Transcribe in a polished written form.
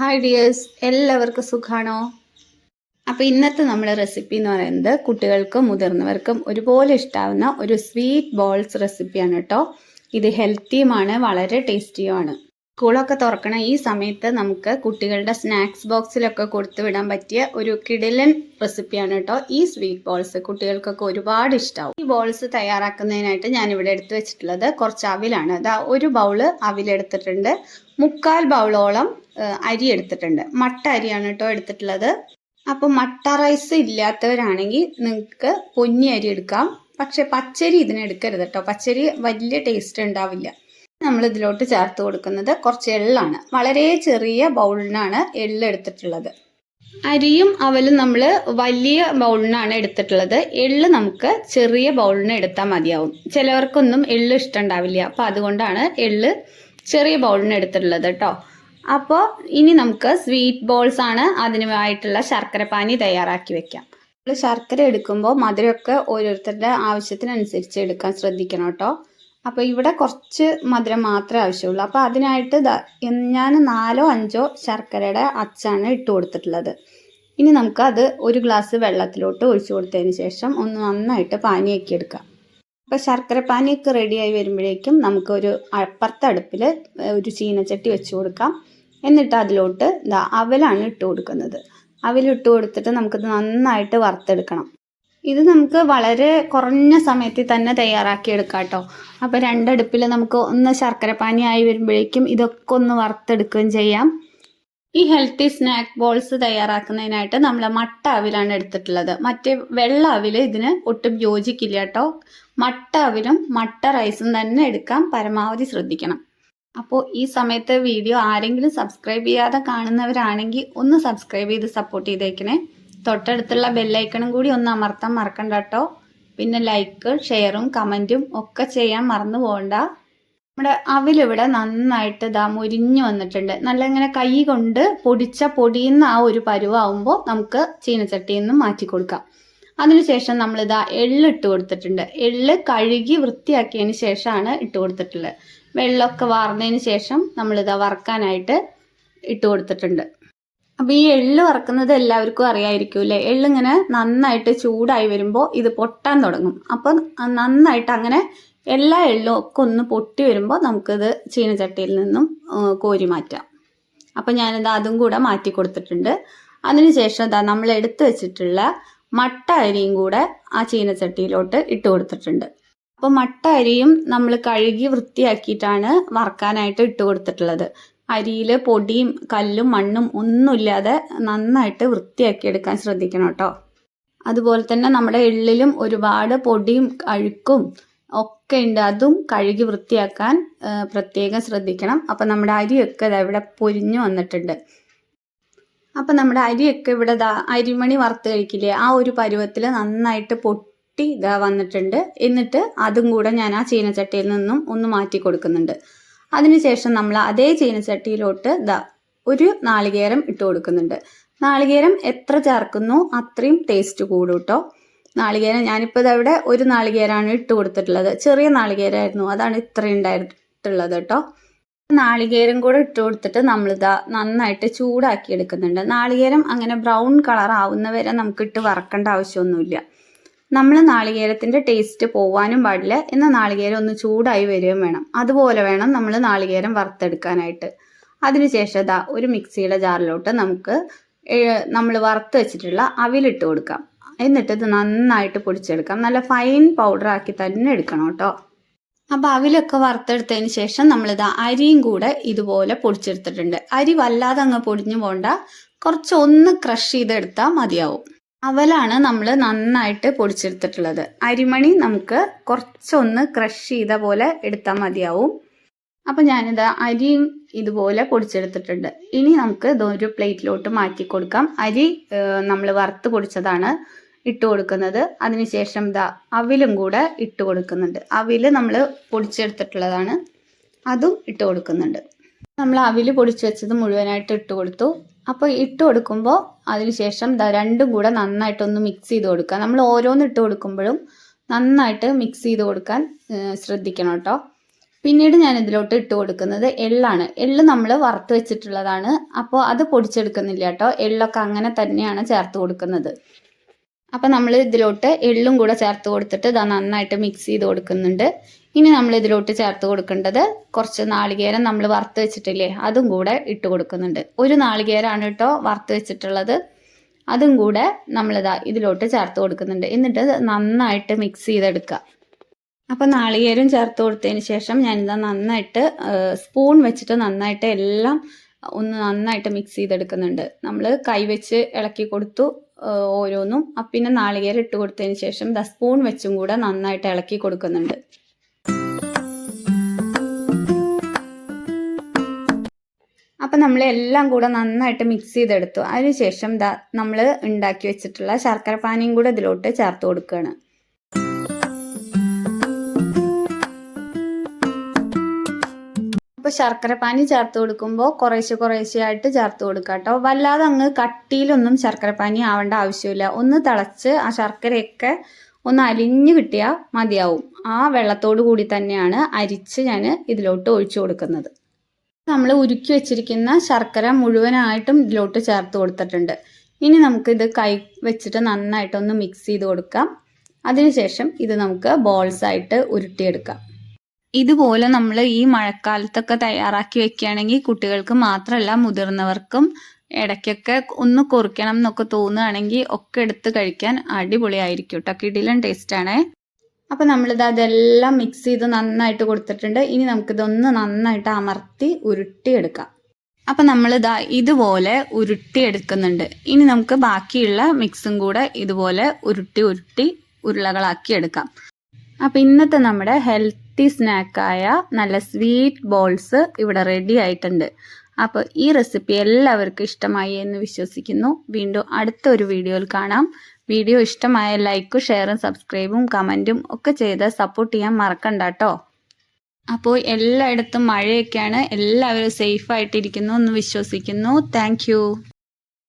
Hi dears, എല്ലാവർക്കും സുഖാണോ? അപ്പോൾ ഇന്നത്തെ നമ്മുടെ റെസിപ്പി എന്ന് പറയുന്നത് കുട്ടികൾക്കും മുതിർന്നവർക്കും ഒരുപോലെ ഇഷ്ടാവുന്ന ഒരു സ്വീറ്റ് ബോൾസ് റെസിപ്പിയാണ് കേട്ടോ. ഇത് ഹെൽത്തിയുമാണ്, വളരെ ടേസ്റ്റിയുമാണ്. സ്കൂളൊക്കെ തുറക്കണ ഈ സമയത്ത് നമുക്ക് കുട്ടികളുടെ സ്നാക്സ് ബോക്സിലൊക്കെ കൊടുത്തു വിടാൻ പറ്റിയ ഒരു കിടിലൻ റെസിപ്പിയാണ് കേട്ടോ ഈ സ്വീറ്റ് ബോൾസ്. കുട്ടികൾക്കൊക്കെ ഒരുപാട് ഇഷ്ടമാവും. ഈ ബോൾസ് തയ്യാറാക്കുന്നതിനായിട്ട് ഞാനിവിടെ എടുത്തു വെച്ചിട്ടുള്ളത് കുറച്ച് അവിലാണ്. അതാ ഒരു ബൗള് അവിലെടുത്തിട്ടുണ്ട്, 1/4 ബൗളോളം അരി എടുത്തിട്ടുണ്ട്. മട്ട അരിയാണ് കേട്ടോ എടുത്തിട്ടുള്ളത്. അപ്പോൾ മട്ട റൈസ് ഇല്ലാത്തവരാണെങ്കിൽ നിങ്ങൾക്ക് പൊന്നി അരി എടുക്കാം, പക്ഷെ പച്ചരി ഇതിനെടുക്കരുത് കേട്ടോ. പച്ചരി വലിയ ടേസ്റ്റ് ഉണ്ടാവില്ല. നമ്മൾ ഇതിലോട്ട് ചേർത്ത് കൊടുക്കുന്നത് കുറച്ച് എള്ളാണ്. വളരെ ചെറിയ ബൗളിനാണ് എള്ള് എടുത്തിട്ടുള്ളത്. അരിയും അവലും നമ്മൾ വലിയ ബൗളിനാണ് എടുത്തിട്ടുള്ളത്. എള്ള് നമുക്ക് ചെറിയ ബൗളിന് എടുത്താൽ മതിയാവും. ചിലവർക്കൊന്നും എള്ള് ഇഷ്ടമുണ്ടാവില്ല, അപ്പോൾ അതുകൊണ്ടാണ് എള്ള് ചെറിയ ബൗളിന് എടുത്തിട്ടുള്ളത് കേട്ടോ. അപ്പോൾ ഇനി നമുക്ക് സ്വീറ്റ് ബോൾസ് ആണ്, അതിനായിട്ടുള്ള ശർക്കര പാനി തയ്യാറാക്കി വെക്കാം. നമ്മൾ ശർക്കര എടുക്കുമ്പോൾ മധുരമൊക്കെ ഓരോരുത്തരുടെ ആവശ്യത്തിനനുസരിച്ച് എടുക്കാൻ ശ്രദ്ധിക്കണം കേട്ടോ. അപ്പോൾ ഇവിടെ കുറച്ച് മധുരം മാത്രമേ ആവശ്യമുള്ളൂ. അപ്പോൾ അതിനായിട്ട് ഞാൻ 4-5 ശർക്കരയുടെ അച്ചാണ് ഇട്ട് കൊടുത്തിട്ടുള്ളത്. ഇനി നമുക്ക് അത് ഒരു ഗ്ലാസ് വെള്ളത്തിലോട്ട് ഒഴിച്ചു കൊടുത്തതിന് ശേഷം ഒന്ന് നന്നായിട്ട് പാനിയാക്കി എടുക്കാം. അപ്പോൾ ശർക്കര പാനിയൊക്കെ റെഡിയായി വരുമ്പോഴേക്കും നമുക്കൊരു അപ്പുറത്തെ അടുപ്പിൽ ഒരു ചീനച്ചട്ടി വെച്ച് കൊടുക്കാം. എന്നിട്ട് അതിലോട്ട് അവലാണ് ഇട്ട് കൊടുക്കുന്നത്. അവലിട്ട് കൊടുത്തിട്ട് നമുക്കിത് നന്നായിട്ട് വറുത്തെടുക്കണം. ഇത് നമുക്ക് വളരെ കുറഞ്ഞ സമയത്തിൽ തന്നെ തയ്യാറാക്കി എടുക്കാം കേട്ടോ. അപ്പോൾ രണ്ടടുപ്പിൽ നമുക്ക് ഒന്ന് ശർക്കര പാനി ആയി വരുമ്പോഴേക്കും ഇതൊക്കെ ഒന്ന് വറുത്തെടുക്കുകയും ചെയ്യാം. ഈ ഹെൽത്തി സ്നാക്ക് ബോൾസ് തയ്യാറാക്കുന്നതിനായിട്ട് നമ്മൾ മട്ട അവിലാണ് എടുത്തിട്ടുള്ളത്. മറ്റേ വെള്ള അവിൽ ഇതിന് ഒട്ടും യോജിക്കില്ല കേട്ടോ. മട്ട അവിലും മട്ട റൈസും തന്നെ എടുക്കാൻ പരമാവധി ശ്രദ്ധിക്കണം. അപ്പോൾ ഈ സമയത്ത് വീഡിയോ ആരെങ്കിലും സബ്സ്ക്രൈബ് ചെയ്യാതെ കാണുന്നവരാണെങ്കിൽ ഒന്ന് സബ്സ്ക്രൈബ് ചെയ്ത് സപ്പോർട്ട് ചെയ്തേക്കണേ. തൊട്ടടുത്തുള്ള ബെല്ലൈക്കണും കൂടി ഒന്ന് അമർത്താൻ മറക്കണ്ട കേട്ടോ. പിന്നെ ലൈക്ക്, ഷെയറും കമൻറ്റും ഒക്കെ ചെയ്യാൻ മറന്നു പോകണ്ട. നമ്മുടെ അവിലിവിടെ നന്നായിട്ട് മുരിഞ്ഞു വന്നിട്ടുണ്ട്. നല്ല ഇങ്ങനെ കൈ കൊണ്ട് പൊടിയുന്ന ആ ഒരു പരുവാകുമ്പോൾ നമുക്ക് ചീനച്ചട്ടിയിൽ നിന്നും മാറ്റി കൊടുക്കാം. അതിനുശേഷം നമ്മളിതാ എള്ളിട്ട് കൊടുത്തിട്ടുണ്ട്. എള്ള് കഴുകി വൃത്തിയാക്കിയതിന് ശേഷമാണ് ഇട്ട് കൊടുത്തിട്ടുള്ളത്. വെള്ളമൊക്കെ വാർന്നതിന് ശേഷം നമ്മളിതാ വറക്കാനായിട്ട് ഇട്ട് കൊടുത്തിട്ടുണ്ട്. അപ്പോൾ ഈ എള്ള് വറക്കുന്നത് എല്ലാവർക്കും അറിയായിരിക്കുമല്ലേ. എള്ളിങ്ങനെ നന്നായിട്ട് ചൂടായി വരുമ്പോൾ ഇത് പൊട്ടാൻ തുടങ്ങും. അപ്പം നന്നായിട്ട് അങ്ങനെ എല്ലാ എള്ളും ഒക്കെ ഒന്ന് പൊട്ടി വരുമ്പോൾ നമുക്കിത് ചീനച്ചട്ടിയിൽ നിന്നും കോരി മാറ്റാം. അപ്പം ഞാനിത് അതും കൂടെ മാറ്റി കൊടുത്തിട്ടുണ്ട്. അതിനുശേഷം നമ്മൾ എടുത്തു വെച്ചിട്ടുള്ള മട്ട അരിയും കൂടെ ആ ചീനച്ചട്ടിയിലോട്ട് ഇട്ട് കൊടുത്തിട്ടുണ്ട്. അപ്പോൾ മട്ട അരിയും നമ്മൾ കഴുകി വൃത്തിയാക്കിയിട്ടാണ് വറക്കാനായിട്ട് ഇട്ട് കൊടുത്തിട്ടുള്ളത്. അരിയിൽ പൊടിയും കല്ലും മണ്ണും ഒന്നുമില്ലാതെ നന്നായിട്ട് വൃത്തിയാക്കി എടുക്കാൻ ശ്രദ്ധിക്കണം കേട്ടോ. അതുപോലെ തന്നെ നമ്മുടെ എള്ളിലും ഒരുപാട് പൊടിയും അഴുക്കും ഒക്കെ ഉണ്ട്. അതും കഴുകി വൃത്തിയാക്കാൻ പ്രത്യേകം ശ്രദ്ധിക്കണം. അപ്പം നമ്മുടെ അരിയൊക്കെ ഇവിടെ പൊരിഞ്ഞു വന്നിട്ടുണ്ട്. അപ്പം നമ്മുടെ അരിയൊക്കെ ഇവിടെ അരിമണി വറുത്ത് കഴിക്കില്ലേ, ആ ഒരു പരുവത്തിൽ നന്നായിട്ട് പൊട്ടി വന്നിട്ടുണ്ട്. എന്നിട്ട് അതും കൂടെ ഞാൻ ആ ചീനച്ചട്ടിയിൽ നിന്നും ഒന്ന് മാറ്റി കൊടുക്കുന്നുണ്ട്. അതിനുശേഷം നമ്മൾ അതേ ചീനച്ചട്ടിയിലോട്ട് ഒരു നാളികേരം ഇട്ട് കൊടുക്കുന്നുണ്ട്. നാളികേരം എത്ര ചേർക്കുന്നു അത്രയും ടേസ്റ്റ് കൂടും കേട്ടോ. നാളികേരം ഞാനിപ്പോൾ ഇവിടെ ഒരു നാളികേരമാണ് ഇട്ട് കൊടുത്തിട്ടുള്ളത്. ചെറിയ നാളികേരമായിരുന്നു, അതാണ് ഇത്രയും ഉണ്ടായിട്ടുള്ളത് കേട്ടോ. നാളികേരം കൂടെ ഇട്ട് കൊടുത്തിട്ട് നമ്മളിതാ നന്നായിട്ട് ചൂടാക്കി എടുക്കുന്നുണ്ട്. നാളികേരം അങ്ങനെ ബ്രൗൺ കളർ ആവുന്നവരെ നമുക്കിട്ട് വറക്കേണ്ട ആവശ്യമൊന്നുമില്ല. നമ്മൾ നാളികേരത്തിൻ്റെ ടേസ്റ്റ് പോവാനും പാടില്ല, എന്നാൽ നാളികേരം ഒന്ന് ചൂടായി വരികയും വേണം. അതുപോലെ വേണം നമ്മൾ നാളികേരം വറുത്തെടുക്കാനായിട്ട്. അതിനുശേഷം ഒരു മിക്സിയുടെ ജാറിലോട്ട് നമുക്ക് നമ്മൾ വറുത്ത് വെച്ചിട്ടുള്ള അവിലിട്ട് കൊടുക്കാം. എന്നിട്ട് ഇത് നന്നായിട്ട് പൊടിച്ചെടുക്കാം. നല്ല ഫൈൻ പൗഡറാക്കി തന്നെ എടുക്കണം കേട്ടോ. അപ്പോൾ അവിലൊക്കെ വറുത്തെടുത്തതിന് ശേഷം നമ്മളിത് അരിയും കൂടെ ഇതുപോലെ പൊടിച്ചെടുത്തിട്ടുണ്ട്. അരി വല്ലാതെ അങ്ങ് പൊടിഞ്ഞു പോകണ്ട, കുറച്ച് ഒന്ന് ക്രഷ് ചെയ്തെടുത്താൽ മതിയാവും. അവലാണ് നമ്മൾ നന്നായിട്ട് പൊടിച്ചെടുത്തിട്ടുള്ളത്. അരിമണി നമുക്ക് കുറച്ചൊന്ന് ക്രഷ് ചെയ്ത പോലെ എടുത്താൽ മതിയാവും. അപ്പം ഞാനിത് അരിയും ഇതുപോലെ പൊടിച്ചെടുത്തിട്ടുണ്ട്. ഇനി നമുക്ക് ഇതൊരു പ്ലേറ്റിലോട്ട് മാറ്റി കൊടുക്കാം. അരി നമ്മൾ വറുത്ത് പൊടിച്ചതാണ് ഇട്ട് കൊടുക്കുന്നത്. അതിനുശേഷം അവിലും കൂടെ ഇട്ട് കൊടുക്കുന്നുണ്ട്. അവിൽ നമ്മൾ പൊടിച്ചെടുത്തിട്ടുള്ളതാണ്, അതും ഇട്ട് കൊടുക്കുന്നുണ്ട്. നമ്മൾ അവിൽ പൊടിച്ച് വെച്ചത് മുഴുവനായിട്ട് ഇട്ട് കൊടുത്തു. അപ്പോൾ ഇട്ട് കൊടുക്കുമ്പോൾ അതിനുശേഷം രണ്ടും കൂടെ നന്നായിട്ടൊന്ന് മിക്സ് ചെയ്ത് കൊടുക്കുക. നമ്മൾ ഓരോന്ന് ഇട്ട് കൊടുക്കുമ്പോഴും നന്നായിട്ട് മിക്സ് ചെയ്ത് കൊടുക്കാൻ ശ്രദ്ധിക്കണം കേട്ടോ. പിന്നീട് ഞാൻ ഇതിലോട്ട് ഇട്ട് കൊടുക്കുന്നത് എള്ളാണ്. എള്ള് നമ്മൾ വറുത്ത് വെച്ചിട്ടുള്ളതാണ്. അപ്പോൾ അത് പൊടിച്ചെടുക്കുന്നില്ല കേട്ടോ. എള്ളൊക്കെ അങ്ങനെ തന്നെയാണ് ചേർത്ത് കൊടുക്കുന്നത്. അപ്പം നമ്മൾ ഇതിലോട്ട് എള്ളും കൂടെ ചേർത്ത് കൊടുത്തിട്ട് ഇതാ നന്നായിട്ട് മിക്സ് ചെയ്ത് കൊടുക്കുന്നുണ്ട്. ഇനി നമ്മൾ ഇതിലോട്ട് ചേർത്ത് കൊടുക്കേണ്ടത് കുറച്ച് നാളികേരം നമ്മൾ വറുത്ത് വെച്ചിട്ടില്ലേ, അതും കൂടെ ഇട്ട് കൊടുക്കുന്നുണ്ട്. ഒരു നാളികേരമാണ് കേട്ടോ വറുത്ത് വെച്ചിട്ടുള്ളത്. അതും കൂടെ നമ്മളിതാ ഇതിലോട്ട് ചേർത്ത് കൊടുക്കുന്നുണ്ട്. എന്നിട്ട് നന്നായിട്ട് മിക്സ് ചെയ്തെടുക്കുക. അപ്പം നാളികേരം ചേർത്ത് കൊടുത്തതിന് ശേഷം ഞാനിതാ നന്നായിട്ട് സ്പൂൺ വെച്ചിട്ട് നന്നായിട്ട് എല്ലാം ഒന്ന് നന്നായിട്ട് മിക്സ് ചെയ്തെടുക്കുന്നുണ്ട്. നമ്മൾ കൈവച്ച് ഇളക്കി കൊടുത്തു ഓരോന്നും. പിന്നെ നാളികേരം ഇട്ട് കൊടുത്തതിന് ശേഷം സ്പൂൺ വെച്ചും കൂടെ നന്നായിട്ട് ഇളക്കി കൊടുക്കുന്നുണ്ട്. അപ്പം നമ്മൾ എല്ലാം കൂടെ നന്നായിട്ട് മിക്സ് ചെയ്തെടുത്തു. അതിനുശേഷം നമ്മൾ ഉണ്ടാക്കി വെച്ചിട്ടുള്ള ശർക്കര പാനിയും കൂടെ ഇതിലോട്ട് ചേർത്ത് കൊടുക്കുകയാണ്. അപ്പോൾ ശർക്കര പാനി ചേർത്ത് കൊടുക്കുമ്പോൾ കുറേശ്ശെ ആയിട്ട് ചേർത്ത് കൊടുക്കുക കേട്ടോ. വല്ലാതെ അങ്ങ് കട്ടിയിലൊന്നും ശർക്കര പാനി ആവേണ്ട ആവശ്യമില്ല. ഒന്ന് തിളച്ച് ആ ശർക്കരയൊക്കെ ഒന്ന് അലിഞ്ഞു കിട്ടിയാൽ മതിയാവും. ആ വെള്ളത്തോടു കൂടി തന്നെയാണ് അരിച്ച് ഞാൻ ഇതിലോട്ട് ഒഴിച്ചു കൊടുക്കുന്നത്. നമ്മൾ ഉരുക്കി വെച്ചിരിക്കുന്ന ശർക്കര മുഴുവനായിട്ടും ഇതിലോട്ട് ചേർത്ത് കൊടുത്തിട്ടുണ്ട്. ഇനി നമുക്കിത് കൈ വെച്ചിട്ട് നന്നായിട്ടൊന്ന് മിക്സ് ചെയ്ത് കൊടുക്കാം. അതിനുശേഷം ഇത് നമുക്ക് ബോൾസ് ആയിട്ട് ഉരുട്ടിയെടുക്കാം. ഇതുപോലെ നമ്മൾ ഈ മഴക്കാലത്തൊക്കെ തയ്യാറാക്കി വെക്കുകയാണെങ്കിൽ കുട്ടികൾക്ക് മാത്രമല്ല മുതിർന്നവർക്കും ഇടയ്ക്കൊക്കെ ഒന്ന് കുറിക്കണം എന്നൊക്കെ തോന്നുകയാണെങ്കിൽ ഒക്കെ എടുത്ത് കഴിക്കാൻ അടിപൊളിയായിരിക്കും കേട്ടോ. കിടിലൻ ടേസ്റ്റാണ്. അപ്പം നമ്മളിത് അതെല്ലാം മിക്സ് ചെയ്ത് നന്നായിട്ട് കൊടുത്തിട്ടുണ്ട്. ഇനി നമുക്കിതൊന്ന് നന്നായിട്ട് അമർത്തി ഉരുട്ടിയെടുക്കാം. അപ്പം നമ്മളിതാ ഇതുപോലെ ഉരുട്ടിയെടുക്കുന്നുണ്ട്. ഇനി നമുക്ക് ബാക്കിയുള്ള മിക്സും കൂടെ ഇതുപോലെ ഉരുട്ടി ഉരുളകളാക്കി എടുക്കാം. അപ്പം ഇന്നത്തെ നമ്മുടെ ഹെൽത്തി സ്നാക്കായ നല്ല സ്വീറ്റ് ബോൾസ് ഇവിടെ റെഡി ആയിട്ടുണ്ട്. അപ്പോൾ ഈ റെസിപ്പി എല്ലാവർക്കും ഇഷ്ടമായി എന്ന് വിശ്വസിക്കുന്നു. വീണ്ടും അടുത്തൊരു വീഡിയോയിൽ കാണാം. വീഡിയോ ഇഷ്ടമായ ലൈക്കും ഷെയറും സബ്സ്ക്രൈബും കമൻറ്റും ഒക്കെ ചെയ്ത് സപ്പോർട്ട് ചെയ്യാൻ മറക്കണ്ട കേട്ടോ. അപ്പോൾ എല്ലായിടത്തും മഴയൊക്കെയാണ്. എല്ലാവരും സേഫായിട്ടിരിക്കുന്നു എന്ന് വിശ്വസിക്കുന്നു. താങ്ക്